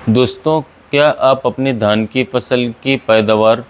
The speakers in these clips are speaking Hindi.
दोस्तों, क्या आप अपनी धान की फसल की पैदावार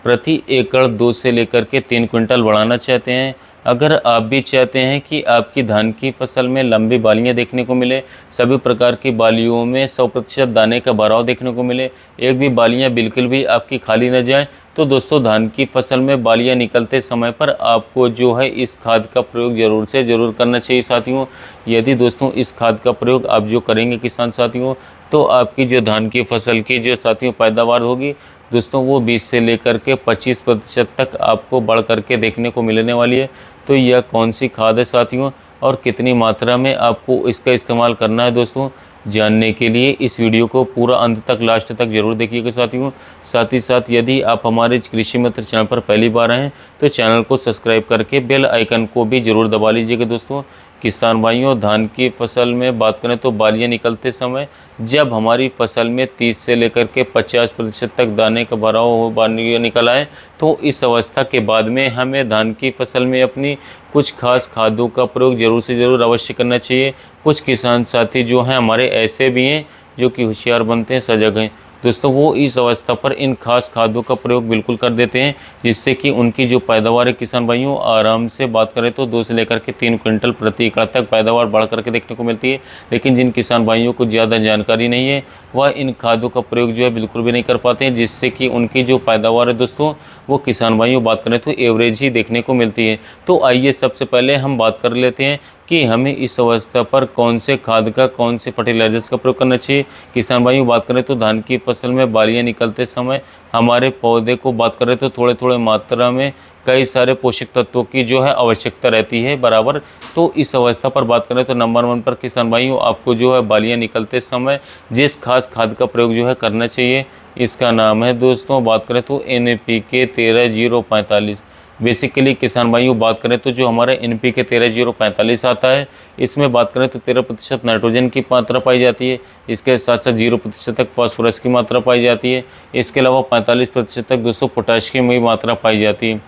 प्रति एकड़ 2 से लेकर के 3 क्विंटल बढ़ाना चाहते हैं? अगर आप भी चाहते हैं कि आपकी धान की फसल में लंबी बालियां देखने को मिले, सभी प्रकार की बालियों में 100% दाने का भराव देखने को मिले, एक भी बालियां बिल्कुल भी आपकी खाली न जाए, तो दोस्तों धान की फसल में बालियां निकलते समय पर आपको जो है इस खाद का प्रयोग ज़रूर से ज़रूर करना चाहिए साथियों। यदि दोस्तों इस खाद का प्रयोग आप जो करेंगे किसान साथियों, तो आपकी जो धान की फसल की जो साथियों पैदावार होगी दोस्तों, वो 20 से लेकर के 25% तक आपको बढ़ करके देखने को मिलने वाली है। तो यह कौन सी खाद है साथियों और कितनी मात्रा में आपको इसका इस्तेमाल करना है दोस्तों, जानने के लिए इस वीडियो को पूरा अंत तक लास्ट तक ज़रूर देखिएगा साथियों। साथ ही साथ यदि आप हमारे कृषि मित्र चैनल पर पहली बार आए हैं तो चैनल को सब्सक्राइब करके बेल आइकन को भी ज़रूर दबा लीजिएगा दोस्तों। किसान भाइयों, धान की फसल में बात करें तो बालियां निकलते समय जब हमारी फसल में 30 से लेकर के 50% तक दाने का भराव हो बालियां निकल आए, तो इस अवस्था के बाद में हमें धान की फसल में अपनी कुछ खास खादों का प्रयोग ज़रूर से ज़रूर अवश्य करना चाहिए। कुछ किसान साथी जो हैं हमारे ऐसे भी हैं जो कि होशियार बनते हैं, सजग हैं दोस्तों, वो इस अवस्था पर इन खास खादों का प्रयोग बिल्कुल कर देते हैं, जिससे कि उनकी जो पैदावार है किसान भाइयों, आराम से बात करें तो 2 से लेकर के 3 क्विंटल प्रति एकड़ तक पैदावार बढ़ करके देखने को मिलती है। लेकिन जिन किसान भाइयों को ज़्यादा जानकारी नहीं है वह इन खादों का प्रयोग जो है बिल्कुल भी नहीं कर पाते हैं, जिससे कि उनकी जो पैदावार है दोस्तों, वो किसान भाइयों बात करें तो एवरेज ही देखने को मिलती है। तो आइए सबसे पहले हम बात कर लेते हैं कि हमें इस अवस्था पर कौन से खाद का, कौन से फर्टिलाइजर्स का प्रयोग करना चाहिए। किसान भाइयों बात करें तो धान की फसल में बालियां निकलते समय हमारे पौधे को बात करें तो थोड़े थोड़े मात्रा में कई सारे पोषक तत्वों की जो है आवश्यकता रहती है बराबर। तो इस अवस्था पर बात करें तो नंबर 1 पर किसान भाइयों आपको जो है बालियां निकलते समय जिस खास खाद का प्रयोग जो है करना चाहिए, इसका नाम है दोस्तों बात करें तो NPK 13-045। बेसिकली किसान भाइयों बात करें तो जो हमारा NPK 13-045 आता है, इसमें बात करें तो 13% नाइट्रोजन की मात्रा पाई जाती है। इसके साथ साथ 0% तक फास्फोरस की मात्रा पाई जाती है। इसके अलावा 45% तक दोस्तों पोटाश की भी मात्रा पाई जाती है।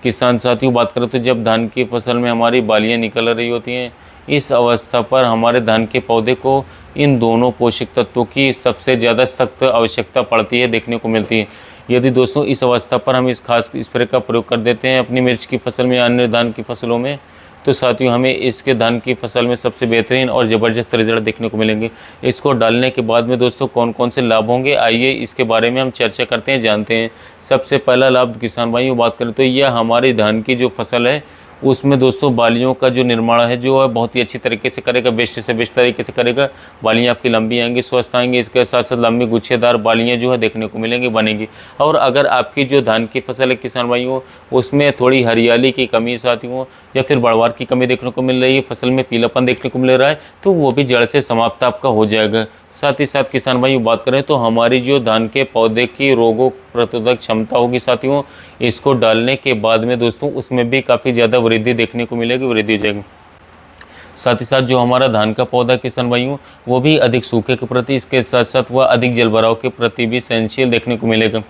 किसान साथियों बात करें तो जब धान की फसल में हमारी बालियां निकल रही होती हैं, इस अवस्था पर हमारे धान के पौधे को इन दोनों पोषक तत्वों की सबसे ज़्यादा सख्त आवश्यकता पड़ती है, देखने को मिलती है। यदि दोस्तों इस अवस्था पर हम इस खास स्प्रे का प्रयोग कर देते हैं अपनी मिर्च की फसल में, अन्य धान की फसलों में, तो साथियों हमें इसके धान की फसल में सबसे बेहतरीन और ज़बरदस्त रिजल्ट देखने को मिलेंगे। इसको डालने के बाद में दोस्तों कौन कौन से लाभ होंगे, आइए इसके बारे में हम चर्चा करते हैं, जानते हैं। सबसे पहला लाभ किसान भाइयों बात करें तो यह हमारी धान की जो फसल है उसमें दोस्तों बालियों का जो निर्माण है जो है बहुत ही अच्छी तरीके से करेगा, बेस्ट से बेस्ट तरीके से करेगा। बालियां आपकी लंबी आएंगी, स्वस्थ आएंगी, इसके साथ साथ लंबी गुच्छेदार बालियां जो है देखने को मिलेंगी, बनेंगी। और अगर आपकी जो धान की फसल है किसान भाइयों, उसमें थोड़ी हरियाली की कमी साथियों या फिर बढ़वार की कमी देखने को मिल रही है, फसल में पीलापन देखने को मिल रहा है, तो वो भी जड़ से समाप्त आपका हो जाएगा। साथ ही साथ किसान भाइयों बात करें तो हमारी जो धान के पौधे की रोगों प्रतिरोधक क्षमता होगी साथियों, इसको डालने के बाद में दोस्तों उसमें भी काफ़ी ज़्यादा वृद्धि देखने को मिलेगी, वृद्धि हो जाएगी। साथ ही साथ जो हमारा धान का पौधा किसान भाइयों, वो भी अधिक सूखे के प्रति, इसके साथ साथ वह अधिक जलभराव के प्रति भी सहनशील देखने को मिलेगा।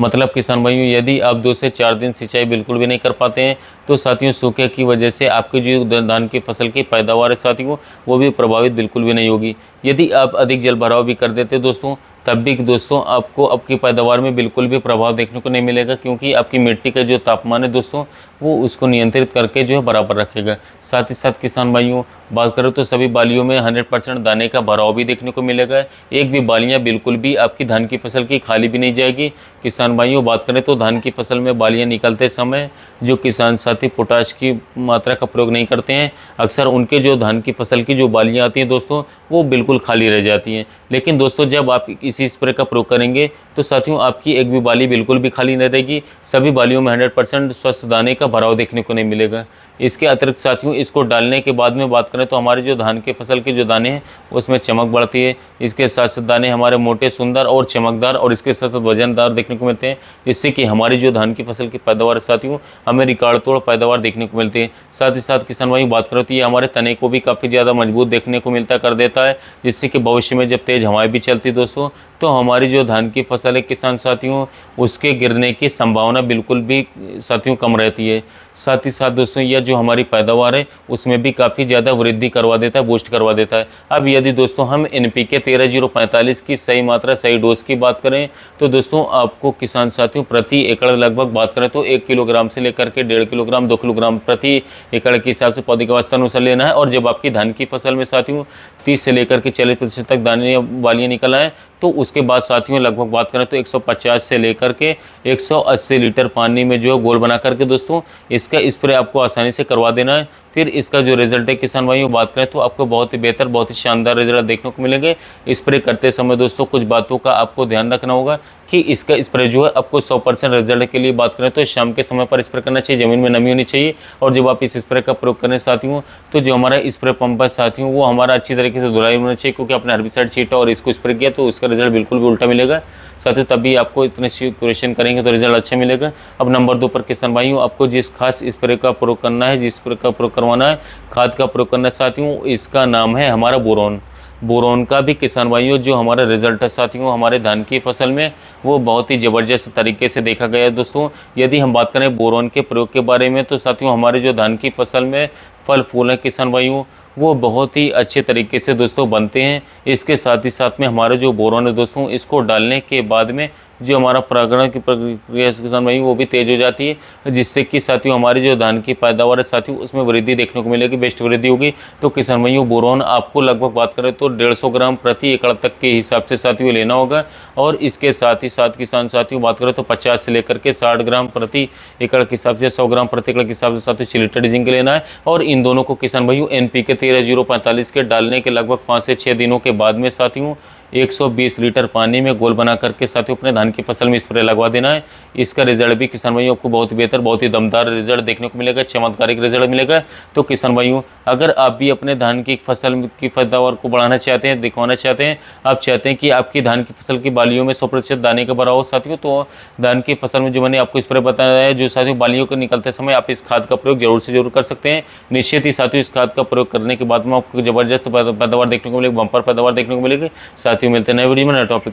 मतलब किसान भाइयों यदि आप 2 से 4 दिन सिंचाई बिल्कुल भी नहीं कर पाते हैं, तो साथियों सूखे की वजह से आपकी जो धान की फसल की पैदावार है साथियों, वो भी प्रभावित बिल्कुल भी नहीं होगी। यदि आप अधिक जल भराव भी कर देते दोस्तों, तब भी दोस्तों आपको आपकी पैदावार में बिल्कुल भी प्रभाव देखने को नहीं मिलेगा, क्योंकि आपकी मिट्टी का जो तापमान है दोस्तों, वो उसको नियंत्रित करके जो है बराबर रखेगा। साथ ही साथ किसान भाइयों बात करें तो सभी बालियों में 100% दाने का भराव भी देखने को मिलेगा। एक भी बालियाँ बिल्कुल भी आपकी धान की फसल की खाली भी नहीं जाएगी। किसान भाइयों बात करें तो धान की फसल में बालियाँ निकलते समय जो किसान साथी पोटाश की मात्रा का प्रयोग नहीं करते हैं, अक्सर उनके जो धान की फसल की जो बालियाँ आती हैं दोस्तों, वो बिल्कुल खाली रह जाती हैं। लेकिन दोस्तों जब आप इसी स्प्रे का प्रयोग करेंगे तो साथियों आपकी एक भी बाली बिल्कुल भी खाली नहीं रहेगी, सभी बालियों में 100% स्वस्थ दाने का भराव देखने को नहीं मिलेगा। इसके अतिरिक्त साथियों इसको डालने के बाद में बात करें तो हमारे जो धान के फसल के जो दाने हैं उसमें चमक बढ़ती है। इसके साथ साथ दाने हमारे मोटे, सुंदर और चमकदार और इसके साथ साथ वजनदार देखने को मिलते हैं, जिससे कि हमारी जो धान की फसल की पैदावार साथियों हमें रिकॉर्ड तोड़ पैदावार देखने को मिलती है। साथ ही साथ किसान भाई बात करें तो ये हमारे तने को भी काफ़ी ज़्यादा मजबूत देखने को मिलता कर देता है, जिससे कि भविष्य में जब तेज़ हवाएं भी चलती दोस्तों, तो हमारी जो धान की फसल है किसान साथियों, उसके गिरने की संभावना बिल्कुल भी साथियों कम रहती है। साथ ही साथ दोस्तों यह जो हमारी पैदावार है उसमें भी काफ़ी ज़्यादा वृद्धि करवा देता है, बूस्ट करवा देता है। अब यदि दोस्तों हम NPK 13-0-45 की सही मात्रा, सही डोज की बात करें तो दोस्तों आपको किसान साथियों प्रति एकड़ लगभग बात करें तो 1 किलोग्राम से लेकर के 1.5 किलोग्राम 2 किलोग्राम प्रति एकड़ के हिसाब से पौधे के अवस्था अनुसार लेना है। और जब आपकी धान की फसल में साथियों 30 से लेकर के 40% तक दाने वालियाँ निकल आए तो उसके बाद साथियों लगभग बात करें तो 150 से लेकर के 180 लीटर पानी में जो है घोल बना करके दोस्तों इसका स्प्रे आपको आसानी से करवा देना है। फिर इसका जो रिजल्ट है किसान भाइयों बात करें तो आपको बहुत ही बेहतर, बहुत ही शानदार रिजल्ट देखने को मिलेंगे। स्प्रे करते समय दोस्तों कुछ बातों का आपको ध्यान रखना होगा कि इसका स्प्रे जो है आपको 100% रिजल्ट के लिए बात करें तो शाम के समय पर स्प्रे करना चाहिए, ज़मीन में नमी होनी चाहिए। और जब आप इस स्प्रे का प्रयोग करें साथियों तो जो हमारा स्प्रे पंप है साथियों वो हमारा अच्छी तरीके से धुलाई होना चाहिए, क्योंकि आपने हर्बिसाइड छीटा और इसको स्प्रे किया तो उसका रिजल्ट बिल्कुल भी उल्टा मिलेगा साथियों। तभी आपको इतने क्यूरेशन करेंगे तो रिजल्ट अच्छा मिलेगा। अब नंबर 2 पर किसान भाइयों आपको जिस खास स्प्रे का प्रयोग करना है, जिस स्प्रे का प्रयोग करवाना है, खाद का प्रयोग करना है साथियों, इसका नाम है हमारा बोरोन। बोरोन का भी किसान भाइयों जो हमारा रिजल्ट है साथियों हमारे धान की फसल में वो बहुत ही ज़बरदस्त तरीके से देखा गया है दोस्तों। यदि हम बात करें बोरोन के प्रयोग के बारे में तो साथियों हमारे जो धान की फसल में फल फूल हैं किसान भाइयों वो बहुत ही अच्छे तरीके से दोस्तों बनते हैं। इसके साथ ही साथ में हमारा जो बोरोन है दोस्तों इसको डालने के बाद में जो हमारा परागण की प्रक्रिया किसान भाई वो भी तेज़ हो जाती है, जिससे कि साथियों हमारी जो धान की पैदावार है साथियों उसमें वृद्धि देखने को मिलेगी, बेस्ट वृद्धि होगी। तो किसान भाइयों बोरोन आपको लगभग बात करें तो 150 ग्राम प्रति एकड़ तक के हिसाब से साथियों लेना होगा। और इसके साथ ही साथ किसान साथियों बात करें तो 50 से लेकर के 60 ग्राम प्रति एकड़ के हिसाब से 100 ग्राम प्रति एकड़ के हिसाब से साथियों 6 लीटर जिंक लेना है। और इन दोनों को किसान भाइयों NPK 13-0-45 के डालने के लगभग 5 से 6 दिनों के बाद में साथियों 120 लीटर पानी में घोल बना करके साथियों अपने धान की फसल में स्प्रे लगवा देना है। इसका रिजल्ट भी किसान भाइयों आपको बहुत ही बेहतर, बहुत ही दमदार रिजल्ट देखने को मिलेगा, चमत्कारिक रिजल्ट मिलेगा। तो किसान भाइयों अगर आप भी अपने धान की फसल की पैदावार को बढ़ाना चाहते हैं, दिखवाना चाहते हैं, आप चाहते हैं कि आपकी धान की फसल की बालियों में 100% दाने का भरा हो साथियों, तो धान की फसल में जो मैंने आपको स्प्रे बताया है जो साथियों बालियों को निकलते समय आप इस खाद का प्रयोग जरूर से जरूर कर सकते हैं। निश्चित ही साथियों इस खाद का प्रयोग करने के बाद में आपको जबरदस्त पैदावार देखने को मिलेगी, बम्पर पैदावार देखने को मिलेगी। साथियों मिलते हैं नए वीडियो में नए टॉपिक।